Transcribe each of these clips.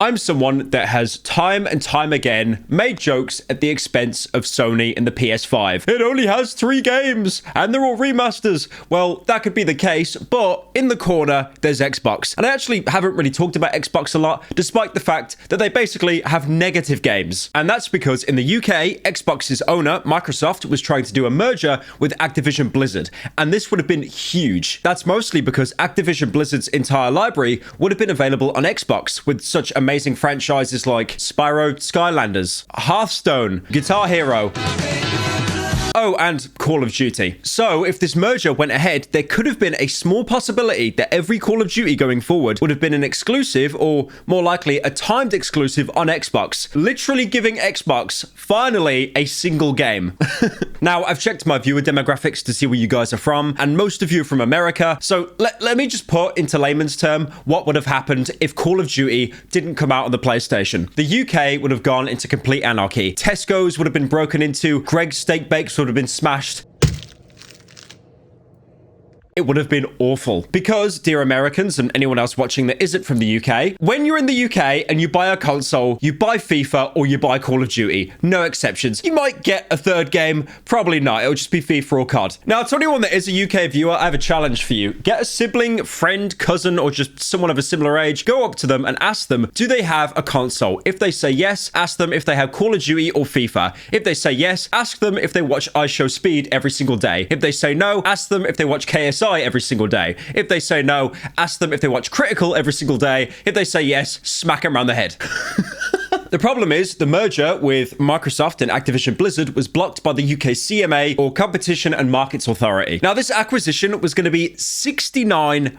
I'm someone that has time and time again made jokes at the expense of Sony and the PS5. It only has 3 games and they're all remasters. Well, that could be the case, but in the corner, there's Xbox. And I actually haven't really talked about Xbox a lot, despite the fact that they basically have negative games. And that's because in the UK, Xbox's owner, Microsoft, was trying to do a merger with Activision Blizzard. And this would have been huge. That's mostly because Activision Blizzard's entire library would have been available on Xbox with such amazing franchises like Spyro Skylanders, Hearthstone, Guitar Hero, oh, and Call of Duty. So if this merger went ahead, there could have been a small possibility that every Call of Duty going forward would have been an exclusive, or more likely a timed exclusive on Xbox, literally giving Xbox finally a single game. Now, I've checked my viewer demographics to see where you guys are from, and most of you are from America. So let me just put into layman's term what would have happened if Call of Duty didn't come out on the PlayStation. The UK would have gone into complete anarchy. Tesco's would have been broken into, Greg's Steak Bakes would have been smashed. It would have been awful. Because, dear Americans and anyone else watching that isn't from the UK, when you're in the UK and you buy a console, you buy FIFA or you buy Call of Duty. No exceptions. You might get a third game, probably not. It'll just be FIFA or COD. Now, to anyone that is a UK viewer, I have a challenge for you. Get a sibling, friend, cousin, or just someone of a similar age, go up to them and ask them, do they have a console? If they say yes, ask them if they have Call of Duty or FIFA. If they say yes, ask them if they watch iShowSpeed every single day. If they say no, ask them if they watch KSI every single day. If they say no, ask them if they watch Critical every single day. If they say yes, smack them around the head. The problem is, the merger with Microsoft and Activision Blizzard was blocked by the UK CMA, or Competition and Markets Authority. Now, this acquisition was going to be $69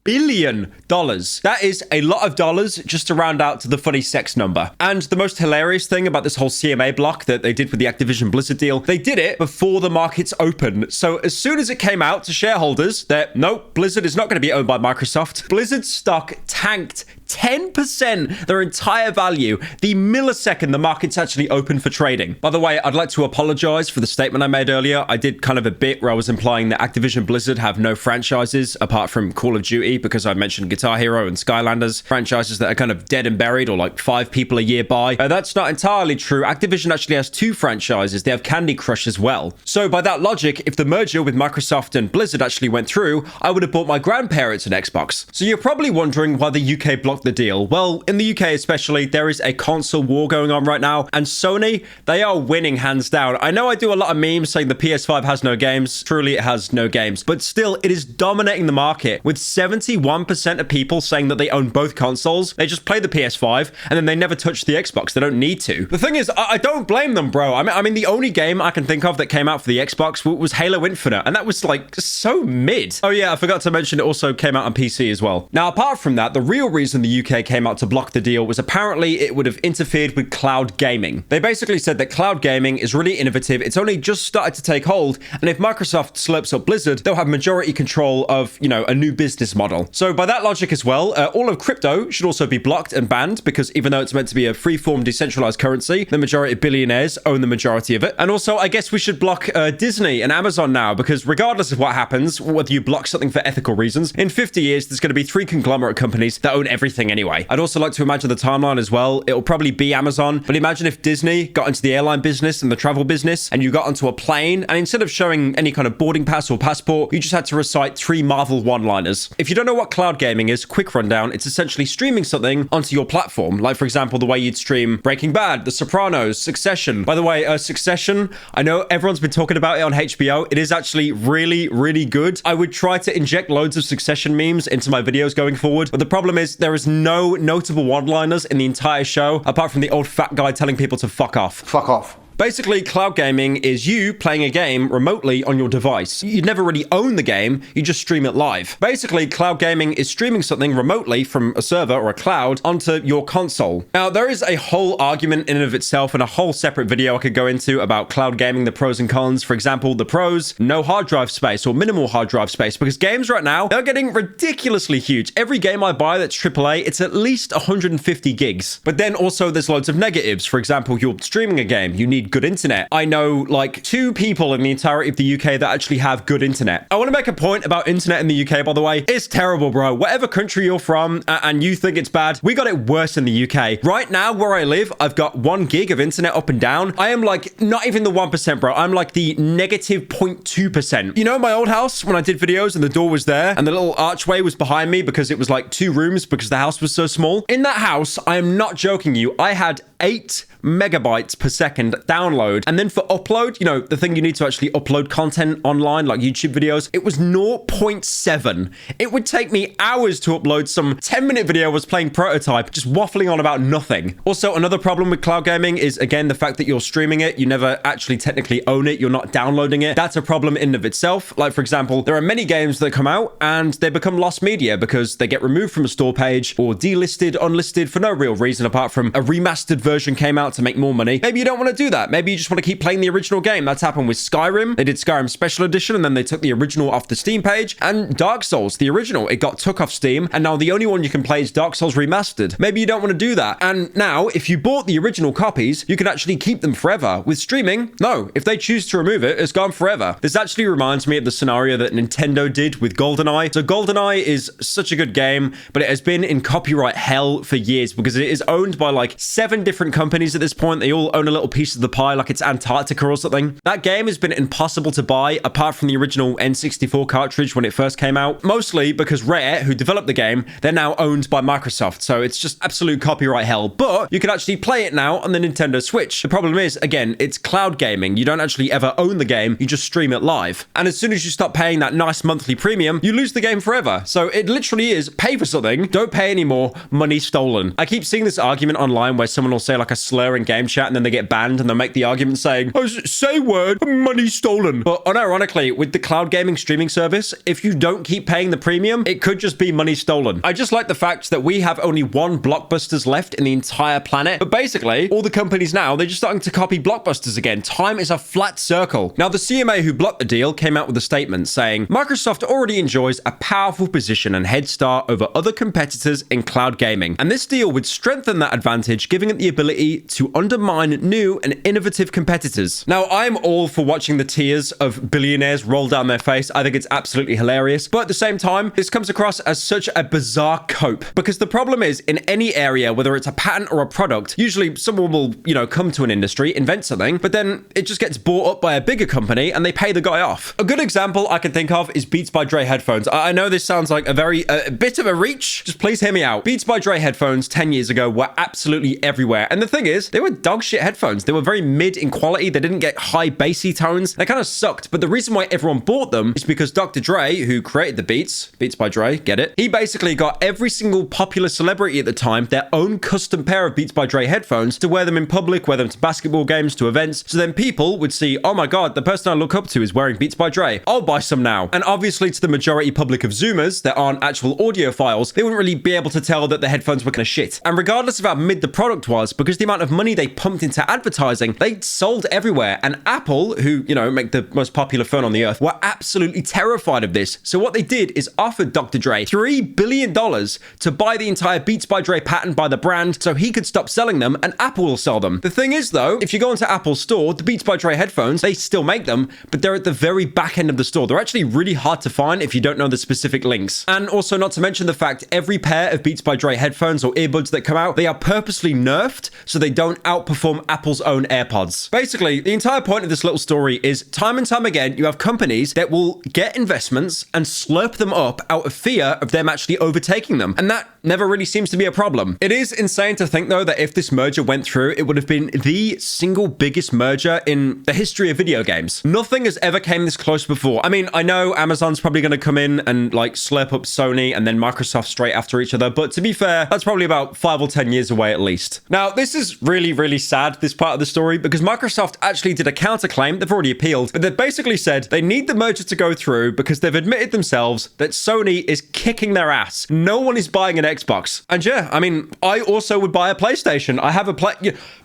billion. That is a lot of dollars just to round out to the funny sex number. And the most hilarious thing about this whole CMA block that they did with the Activision Blizzard deal, they did it before the markets opened. So as soon as it came out to shareholders that, nope, Blizzard is not going to be owned by Microsoft, Blizzard's stock tanked 10%, their entire value, the millisecond the markets actually opened for trading. By the way, I'd like to apologize for the statement I made earlier. I did kind of a bit where I was implying that Activision Blizzard have no franchises apart from Call of Duty, because I mentioned Guitar Hero and Skylanders, franchises that are kind of dead and buried or like 5 people a year buy. That's not entirely true. Activision actually has 2 franchises. They have Candy Crush as well. So by that logic, if the merger with Microsoft and Blizzard actually went through, I would have bought my grandparents an Xbox. So you're probably wondering why the UK blocked the deal. Well, in the UK especially, there is a console war going on right now, and Sony, they are winning hands down. I know I do a lot of memes saying the PS5 has no games. Truly, it has no games, but still, it is dominating the market with 71% of people saying that they own both consoles. They just play the PS5 and then they never touch the Xbox. They don't need to. The thing is, I don't blame them, bro. I mean, the only game I can think of that came out for the Xbox was Halo Infinite, and that was like so mid. Oh yeah, I forgot to mention it also came out on PC as well. Now, apart from that, the real reason the UK came out to block the deal was apparently it would have interfered with cloud gaming. They basically said that cloud gaming is really innovative. It's only just started to take hold, and if Microsoft slurps up Blizzard, they'll have majority control of, you know, a new business model. So by that logic as well, all of crypto should also be blocked and banned, because even though it's meant to be a free-form decentralized currency, the majority of billionaires own the majority of it. And also, I guess we should block Disney and Amazon now, because regardless of what happens, whether you block something for ethical reasons, in 50 years, there's going to be 3 conglomerate companies that own everything anyway. I'd also like to imagine the timeline as well. It'll probably be Amazon, but imagine if Disney got into the airline business and the travel business, and you got onto a plane, and instead of showing any kind of boarding pass or passport, you just had to recite 3 Marvel one-liners. If you don't know what cloud gaming is, quick rundown, it's essentially streaming something onto your platform. Like, for example, the way you'd stream Breaking Bad, The Sopranos, Succession. By the way, Succession, I know everyone's been talking about it on HBO. It is actually really, really good. I would try to inject loads of Succession memes into my videos going forward, but the problem is there is no notable one-liners in the entire show, apart from the old fat guy telling people to fuck off. Fuck off. Basically, cloud gaming is you playing a game remotely on your device. You never really own the game, you just stream it live. Basically, cloud gaming is streaming something remotely from a server or a cloud onto your console. Now, there is a whole argument in and of itself and a whole separate video I could go into about cloud gaming, the pros and cons. For example, the pros, no hard drive space or minimal hard drive space, because games right now, they're getting ridiculously huge. Every game I buy that's AAA, it's at least 150 gigs. But then also there's loads of negatives. For example, you're streaming a game, you need need good internet. I know like 2 people in the entirety of the UK that actually have good internet. I want to make a point about internet in the UK, by the way. It's terrible, bro. Whatever country you're from and you think it's bad, we got it worse in the UK. Right now, where I live, I've got 1 gig of internet up and down. I am like not even the 1%, bro. I'm like the negative 0.2%. You know, my old house, when I did videos and the door was there and the little archway was behind me because it was like 2 rooms because the house was so small. In that house, I am not joking you, I had 8 megabytes per second download. And then for upload, you know, the thing you need to actually upload content online, like YouTube videos, it was 0.7. It would take me hours to upload some 10-minute video I was playing Prototype, just waffling on about nothing. Also, another problem with cloud gaming is, again, the fact that you're streaming it. You never actually technically own it. You're not downloading it. That's a problem in and of itself. Like, for example, there are many games that come out and they become lost media because they get removed from a store page or delisted, unlisted for no real reason apart from a remastered version came out to make more money. Maybe you don't want to do that. Maybe you just want to keep playing the original game. That's happened with Skyrim. They did Skyrim Special Edition and then they took the original off the Steam page. And Dark Souls, the original, it got took off Steam and now the only one you can play is Dark Souls Remastered. Maybe you don't want to do that. And now, if you bought the original copies, you can actually keep them forever. With streaming, no. If they choose to remove it, it's gone forever. This actually reminds me of the scenario that Nintendo did with GoldenEye. So GoldenEye is such a good game, but it has been in copyright hell for years because it is owned by like 7 different companies at this point. They all own a little piece of the pie, like it's Antarctica or something. That game has been impossible to buy apart from the original N64 cartridge when it first came out, mostly because Rare, who developed the game, they're now owned by Microsoft. So it's just absolute copyright hell, but you can actually play it now on the Nintendo Switch. The problem is, again, it's cloud gaming. You don't actually ever own the game, you just stream it live. And as soon as you stop paying that nice monthly premium, you lose the game forever. So it literally is pay for something, don't pay anymore, money stolen. I keep seeing this argument online where someone will say like a slur in game chat and then they get banned and they'll make the argument saying, oh, say word, money stolen. But unironically, with the cloud gaming streaming service, if you don't keep paying the premium, it could just be money stolen. I just like the fact that we have only 1 Blockbusters left in the entire planet. But basically, all the companies now, they're just starting to copy Blockbusters again. Time is a flat circle. Now, the CMA who blocked the deal came out with a statement saying, Microsoft already enjoys a powerful position and head start over other competitors in cloud gaming. And this deal would strengthen that advantage, giving it the ability to undermine new and innovative competitors. Now, I'm all for watching the tears of billionaires roll down their face. I think it's absolutely hilarious. But at the same time, this comes across as such a bizarre cope because the problem is in any area, whether it's a patent or a product, usually someone will, you know, come to an industry, invent something, but then it just gets bought up by a bigger company and they pay the guy off. A good example I can think of is Beats by Dre headphones. I know this sounds like a bit of a reach. Just please hear me out. Beats by Dre headphones 10 years ago were absolutely everywhere. And the thing is, they were dog shit headphones. They were very mid in quality. They didn't get high bassy tones. They kind of sucked. But the reason why everyone bought them is because Dr. Dre, who created the Beats by Dre, get it? He basically got every single popular celebrity at the time their own custom pair of Beats by Dre headphones to wear them in public, wear them to basketball games, to events. So then people would see, oh my God, the person I look up to is wearing Beats by Dre. I'll buy some now. And obviously to the majority public of Zoomers that aren't actual audiophiles, they wouldn't really be able to tell that the headphones were kind of shit. And regardless of how mid the product was, because the amount of money they pumped into advertising, they sold everywhere. And Apple, who, you know, make the most popular phone on the earth, were absolutely terrified of this. So what they did is offered Dr. Dre $3 billion to buy the entire Beats by Dre patent by the brand so he could stop selling them and Apple will sell them. The thing is though, if you go into Apple's store, the Beats by Dre headphones, they still make them, but they're at the very back end of the store. They're actually really hard to find if you don't know the specific links. And also not to mention the fact every pair of Beats by Dre headphones or earbuds that come out, they are purposely nerfed so they don't outperform Apple's own AirPods. Basically, the entire point of this little story is time and time again, you have companies that will get investments and slurp them up out of fear of them actually overtaking them. And that never really seems to be a problem. It is insane to think though that if this merger went through, it would have been the single biggest merger in the history of video games. Nothing has ever came this close before. I mean, I know Amazon's probably going to come in and like slurp up Sony and then Microsoft straight after each other. But to be fair, that's probably about 5 or 10 years away at least. Now, this is really, really sad, this part of the story, because Microsoft actually did a counterclaim. They've already appealed, but they basically said they need the merger to go through because they've admitted themselves that Sony is kicking their ass. No one is buying an Xbox. And yeah, I mean, I also would buy a PlayStation. I have a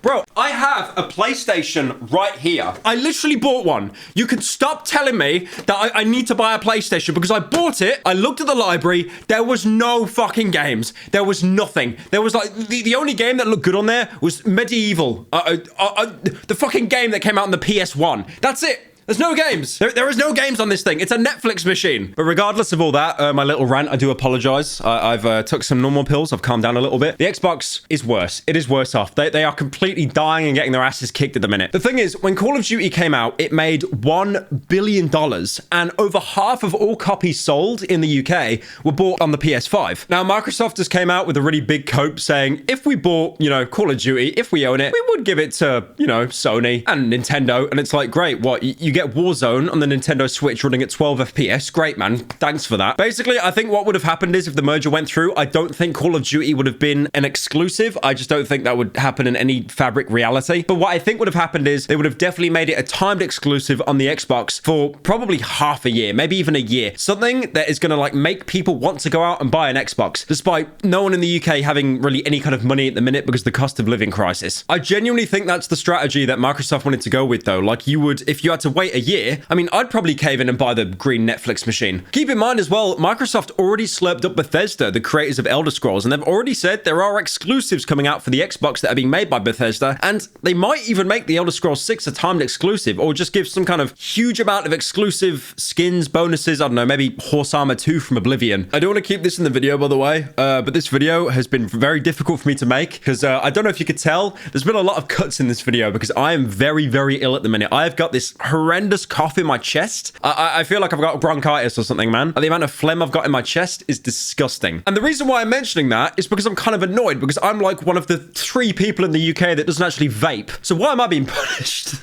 Bro, I have a PlayStation right here. I literally bought one. You can stop telling me that I need to buy a PlayStation because I bought it. I looked at the library. There was no fucking games. There was nothing. There was like the only game that looked good on there there was Medieval, the fucking game that came out on the PS1. That's it. There's no games. There is no games on this thing. It's a Netflix machine. But regardless of all that, my little rant, I do apologize. I've took some normal pills. I've calmed down a little bit. The Xbox is worse. It is worse off. They are completely dying and getting their asses kicked at the minute. The thing is, when Call of Duty came out, it made $1 billion, and over half of all copies sold in the UK were bought on the PS5. Now, Microsoft just came out with a really big cope saying, if we bought, Call of Duty, if we own it, we would give it to, Sony and Nintendo. And it's like, great, what? You get Warzone on the Nintendo Switch running at 12 FPS. Great, man. Thanks for that. Basically, I think what would have happened is if the merger went through, I don't think Call of Duty would have been an exclusive. I just don't think that would happen in any fabric reality. But what I think would have happened is they would have definitely made it a timed exclusive on the Xbox for probably half a year, maybe even a year. Something that is going to make people want to go out and buy an Xbox, despite no one in the UK having really any kind of money at the minute because of the cost of living crisis. I genuinely think that's the strategy that Microsoft wanted to go with, though. Like, you would, if you had to wait a year, I mean, I'd probably cave in and buy the green Netflix machine. Keep in mind as well, Microsoft already slurped up Bethesda, the creators of Elder Scrolls, and they've already said there are exclusives coming out for the Xbox that are being made by Bethesda, and they might even make the Elder Scrolls 6 a timed exclusive, or just give some kind of huge amount of exclusive skins, bonuses, I don't know, maybe Horse Armor 2 from Oblivion. I don't want to keep this in the video, by the way, but this video has been very difficult for me to make, because I don't know if you could tell, there's been a lot of cuts in this video, because I am very, very ill at the minute. I've got this horrendous cough in my chest. I feel like I've got bronchitis or something, man. The amount of phlegm I've got in my chest is disgusting. And the reason why I'm mentioning that is because I'm kind of annoyed, because I'm like one of the 3 people in the UK that doesn't actually vape. So why am I being punished?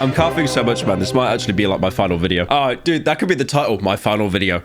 I'm coughing so much, man. This might actually be like my final video. Oh, dude, that could be the title, my final video.